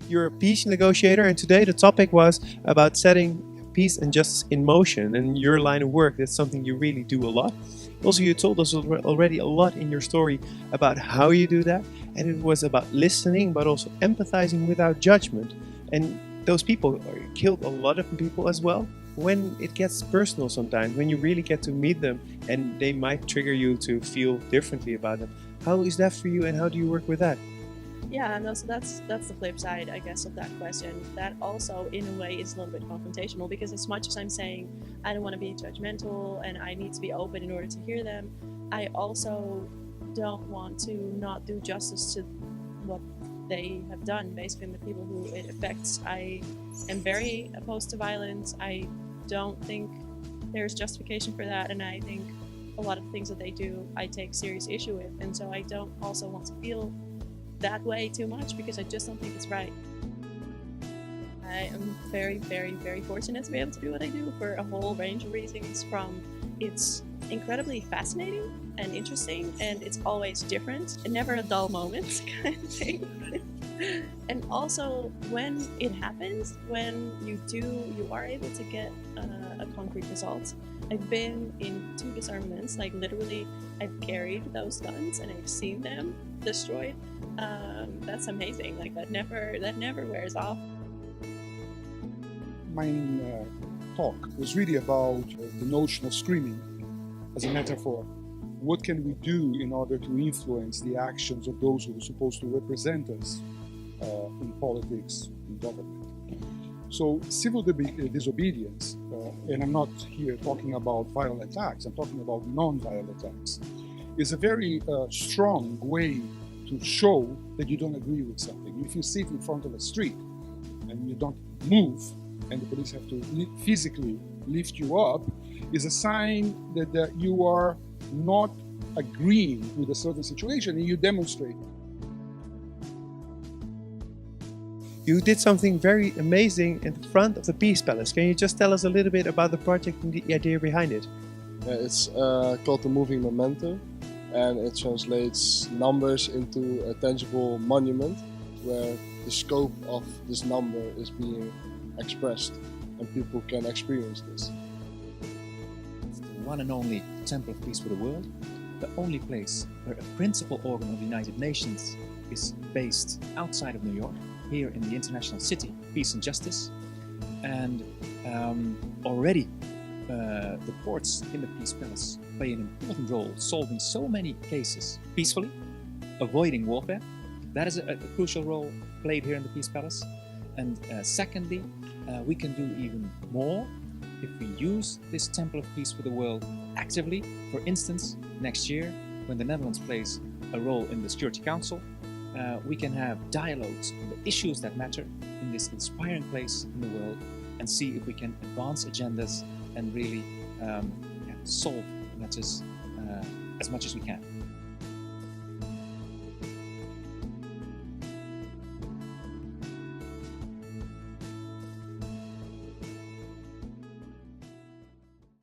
You're a peace negotiator, and today the topic was about setting peace and justice in motion. And your line of work, that's something you really do a lot. Also, you told us already a lot in your story about how you do that, and it was about listening, but also empathizing without judgment. And those people killed a lot of people as well. When it gets personal sometimes, when you really get to meet them, and they might trigger you to feel differently about them. How is that for you, and how do you work with that? Yeah, no, so that's the flip side, I guess, of that question. That also, in a way, is a little bit confrontational, because as much as I'm saying I don't want to be judgmental and I need to be open in order to hear them, I also don't want to not do justice to what they have done, basically, and the people who it affects. I am very opposed to violence. I don't think there's justification for that, and I think a lot of things that they do I take serious issue with, and so I don't also want to feel that way too much, because I just don't think it's right. I am very, very, very fortunate to be able to do what I do for a whole range of reasons. From it's incredibly fascinating and interesting, and it's always different and never a dull moment kind of thing. And also, when it happens, when you are able to get a concrete result. I've been in 2 disarmaments, like literally I've carried those guns and I've seen them destroyed. That's amazing. Like that never wears off. My talk was really about the notion of screaming as a metaphor. What can we do in order to influence the actions of those who are supposed to represent us in politics, in government? So civil disobedience, and I'm not here talking about violent acts, I'm talking about non-violent acts, is a very strong way to show that you don't agree with something. If you sit in front of a street and you don't move, and the police have to physically lift you up, is a sign that you are not agreeing with a certain situation, and you demonstrate. You did something very amazing in the front of the Peace Palace. Can you just tell us a little bit about the project and the idea behind it? It's called the Moving Memento, and it translates numbers into a tangible monument where the scope of this number is being expressed and people can experience this. It's the one and only Temple of Peace for the World, the only place where a principal organ of the United Nations is based outside of New York, here in the international city, Peace and Justice. And already the courts in the Peace Palace play an important role solving so many cases peacefully, avoiding warfare. That is a crucial role played here in the Peace Palace. And secondly, we can do even more if we use this Temple of Peace for the World actively. For instance, next year, when the Netherlands plays a role in the Security Council, we can have dialogues on the issues that matter in this inspiring place in the world, and see if we can advance agendas and really solve matters as much as we can.